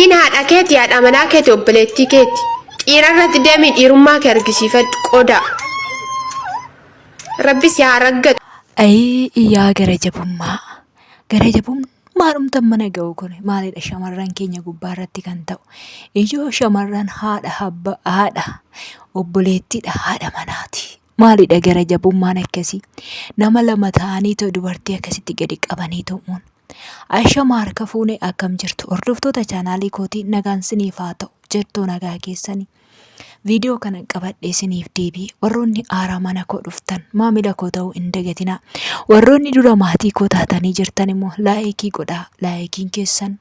Inni haadha keeti haadha manaa keeti obboleettii keeti. Dhiira irratti deemi dhiirummaa kee argisiifadhu qodaa. Rabbis yaa raggatu. Yaa gara jabummaa dhumtan mana ga'u kun maalidha shamarran keenya gubbaa irratti kan ta'u. Ijoo shamarran haadha obboleettiidha haadha manaati. Maalidha gara jabummaan akkasii? Nama lama ta'anii dubartii akkasitti gadi qabanii ta'uun. Ashama harka fuunee akkam jirtu hordoftoota chaanaalii kootii nagaan siniif haa ta'u jirtuu nagaa keessanii. Viidiyoo kana qabadhee siniif deebii warroonni aaraa mana koo dhuftan maamila koo ta'uu hin dagatinaa. Warroonni dura maatii koo taatanii jirtan immoo laayikii godhaa. Laayikiin keessan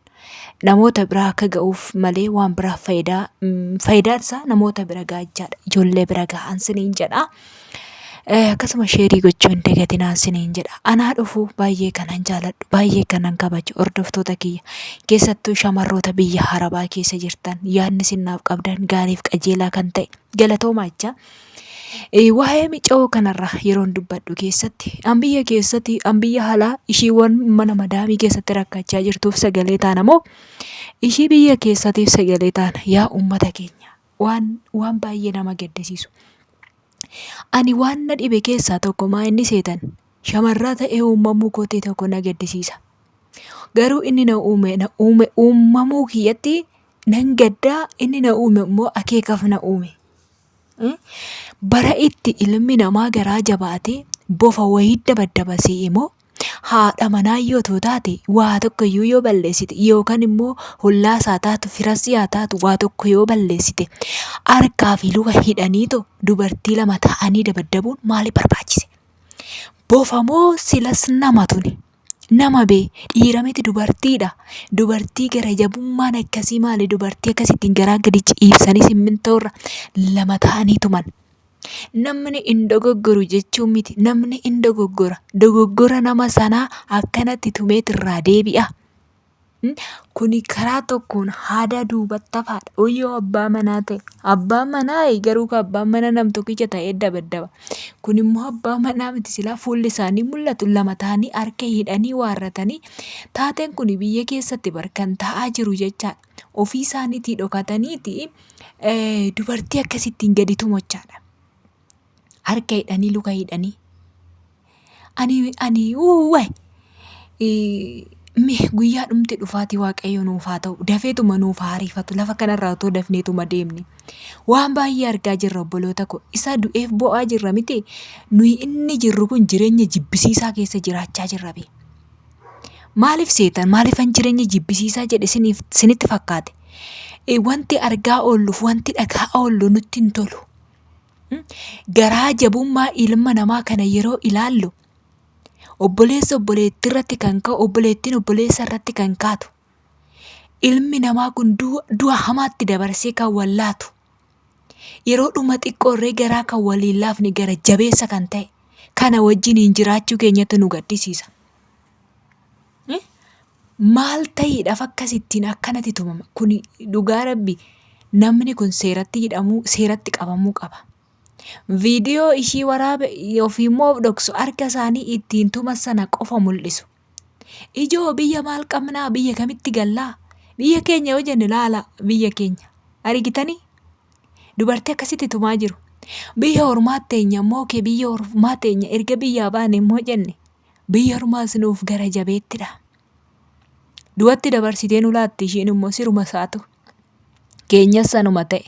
namoota biraa akka ga'uuf malee waan biraa faayidaan isaa namoota bira gahachaadha. Ijoollee bira gahan siniin jedha. Akkasuma sheerii gochuu hin dagatinaa siniin jedha. Anaa dhufuu baay'ee kanan jaaladhu, baay'ee kanan kabaju hordoftoota kiyya. Keessattuu shamarroota biyya Arabaa keessa jirtan yaadni sinaaf qabdan gaariif qajeelaa kan ta'e galatoomaa jecha. Waa'ee mica'oo kanarra yeroon dubbadhu keessatti an biyya alaa ishiiwwan mana madaamii keessatti rakkachaa jirtuuf sagalee taana moo ishii biyya keessatiif sagalee taana yaa uummata keenya waan baay'ee nama gaddisiisu. Ani waan na dhibe keessaa tokko maa inni seetan shamarraa ta'ee uumamuu kootee tokko na gaddisiisa. Garuu inni na uume uumamuu kiyyatti nan gaddaa inni na uume immoo akeekaaf na uume. Bara itti ilmi namaa garaa jabaatee bofa wayii dabasee immoo haadha manaa yoo taate waa tokkoyyuu yoo balleessite yookaan immoo hollaasaa taatu firasii taatu waa tokko yoo balleessite harkaa fi luka hidhaniito dubartii lama ta'anii dabaddabuun maaliif barbaachise? Bofa moo silas nama tuni? Nama bee dhiira miti dubartiidha. Dubartii gara jabummaan akkasii maali? Dubartii akkasittiin garaa gadi ciibsanii simmintoorra lama ta'anii tuman. Namni hin dogoggoru jechuun miti. Namni hin dogoggora. Dogoggora nama sanaa akkanatti tumeetirraa deebi'a. Kuni karaa tokkoon haada duubatti hafaadha. Oyyoo abbaa manaa ta'e. Abbaan manaa garuu kan abbaan mana nam tokkicha ta'ee dabaddaba. Kun immoo abbaa manaa miti silaa fuulli isaanii mul'atu lama ta'anii harka hidhanii waarratanii taateen kun biyya keessatti barkan ta'aa jiru jechaadha. Ofii isaaniitii dhokataniiti dubartii akkasittiin gadi tumochaadha. Harka hidhanii luka hidhanii. Ani guyyaa dhumti dhufaatii waaqayyo nuuf haa ta'u dafeetuma nuuf haa ariifatu lafa kanarraa otoo dafneetuma deemne. Waan baay'ee argaa jirra obboloota koo isa du'eef bo'aa jirra miti nuyi inni jirru kun jireenya jibbisiisaa keessa jiraachaa jirra bee. Maaliif seetan maaliifan jireenya jibbisiisaa jedhe sinitti fakkaate? Wanti argaa oolluuf wanti dhagaa oollu nutti hin tolu. Garaa jabummaa ilma namaa kana yeroo ilaallu obboleessa obboleettii irratti kan ka'u obboleettiin obboleessa irratti kan kaatu ilmi namaa kun du'a hamaatti dabarsee kan wallaatu yeroo dhuma xiqqoorree garaa kan waliin laafni gara jabeessa kan ta'e kana wajjiniin jiraachuu keenyatti nu gaddisiisa. Maal ta'eedhaaf akkasittiin akkanatti tumama? Kun dhugaa rabbi namni kun seeratti qabamuu qaba. Viidiyoo ishii waraabe ofiimmoo dhoksu harka isaanii ittiin tuma sana qofa mul'isu. Ijoo biyya maal qabnaa? Biyya kamitti gallaa? Biyya keenya yoo jenne laala biyya keenya argitanii dubartii akkasitti tumaa jiru. Biyya ormaa teenya immoo biyya ormaa teenya erga biyyaa baane immoo jenne biyya ormaas nuuf gara jabeettidha. Du'atti dabarsitee nu laatti ishiin immoo siruma saatu keenyas sanuma ta'e.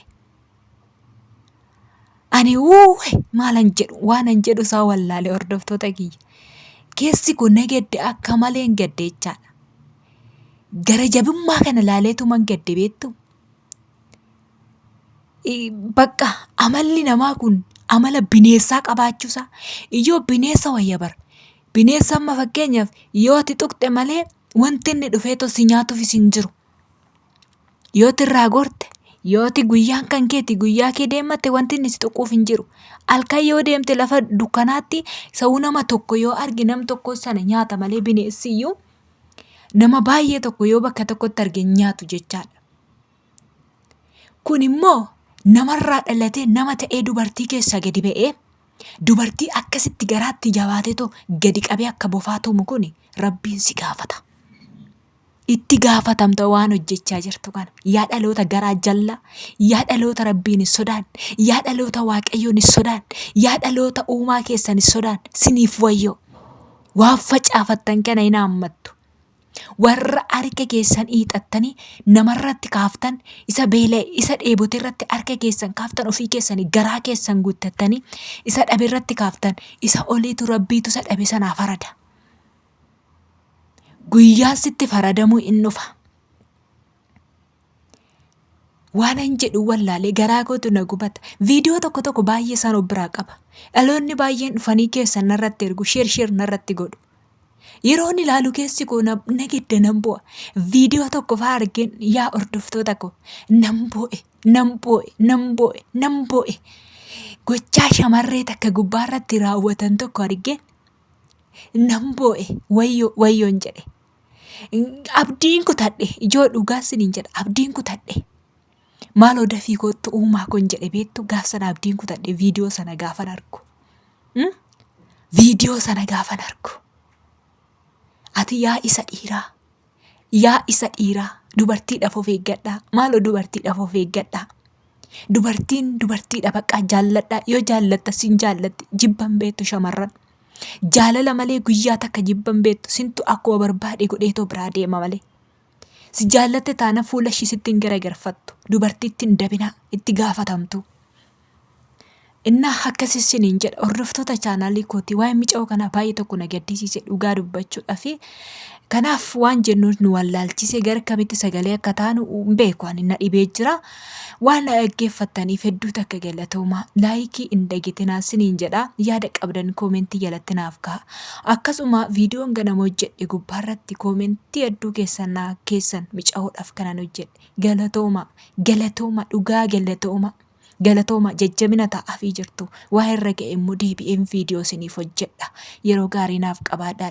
Ani maalan jedhu waanan jedhu isaa wallaalee hordoftoota kiyya. Keessi kun nagadde akka malee hin gadde jechaadha. Gara jabummaa kana laaleetuman gadde beektu. Bakka amalli namaa kun amala bineensaa qabaachuusaa ijoo bineensa wayya bara. Bineensa amma fakkeenyaaf yoo ati tuqxe malee wanti inni dhufee tosi nyaatuufis hin jiru. Yoo ati irraa gorte yoo ati guyyaan kan keeti guyyaa kee deematte wanti inni si tuquuf hin jiru. Halkan yoo deemte lafa dukkanaatti sa'uu nama tokko yoo argi nam tokko sana nyaata malee bineensi iyyuu nama baay'ee tokko yoo bakka tokkotti arge nyaatu jechaadha. Kun immoo namarraa dhalatee nama ta'ee dubartii keessaa gadi ba'ee dubartii akkasitti garaatti jabaateetoo gadi qabee akka bofaa tumu kun rabbiin si gaafata. itti gaafatamta waan hojjechaa jirtu kana. Yaa dhaloota garaa jallaa, yaa dhaloota Rabbiin hin sodaanne, yaa dhaloota Waaqayyoon hin sodaanne, yaa dhaloota uumaa keessan hin sodaanne, siniif wayyoo. Waan facaafattan kana hin haammattu. Warra harka keessan hiixattanii namarratti kaaftan, isa beela'e, isa dheebote irratti harka keessan kaaftan, ofii keessanii garaa keessan guuttattanii, isa dhabe irratti kaaftan, isa oliitu Rabbiitu isa dhabe sanaa farada. Guyyaan sitti faradamuu hin dhufa. Waanan jedhu wallaalee garaa kootu na gubata. Viidiyoo tokko tokko baay'ee isaan of biraa qaba. Dhaloonni baay'een dhufanii keessan narratti ergu, sheer narratti godhu. Yeroon ilaalu keessi koo na gidda nan bu'a. Viidiyoo tokko fa'aa argeen yaa hordoftoota koo nan boo'e. Gochaa shamarree takka gubbaarratti raawwatan tokko argeen nan boo'e. Wayyoon jedhe. Abdiin kutadhe, ijoo dhugaa siniin jedha, abdiin kutadhe. Maaloo dafii kootu uumaa kun jedhe beektu gaaf sana abdiin kutadhe viidiyoo sana gaafan argu. Viidiyoo sana gaafan argu. Ati yaa isa dhiiraa, dubartiidhaaf of eeggadhaa. Maaloo dubartiidhaaf of eeggadhaa. Dubartiin dubartiidha baqqaa jaalladhaa. Yoo jaallatta sin jaallatti jibban beektu shamarran. Jaalala malee guyyaa takka jibban beektu sintu akkuma barbaade godheetoo biraa deema malee. Si jaallatte taana fuula ishii sitti hin garagarfattu. Dubartiitti hin dabinaa, itti gaafatamtu. Innaa akkasii siniin jedha hordoftoota chaanaalii kooti waa'ee miica'oo kana baay'ee tokko na gaddisiise dhugaa dubbachuudhaaf. Kanaaf waan jennuun nu wallaalchise gara kamitti sagalee akka taanu beeku ani na dhibee jira. Waan na dhaggeeffattaniif hedduu takka galatoomaa. Laayikii hin dagitinaa siniin jedha. Yaada qabdan koomentii jalatti naaf ka'a. Akkasuma viidiyoon ganama hojjedhe gubbaarratti koomentii hedduu keessan miica'oodhaaf kanan hojjedhe. Galatooma dhugaa galatooma jajjabina ta'aafii jirtu. Waa irra ga'e immoo deebi'een viidiyoo siniif hojjedha. Yeroo gaarii naaf qabaadhaa.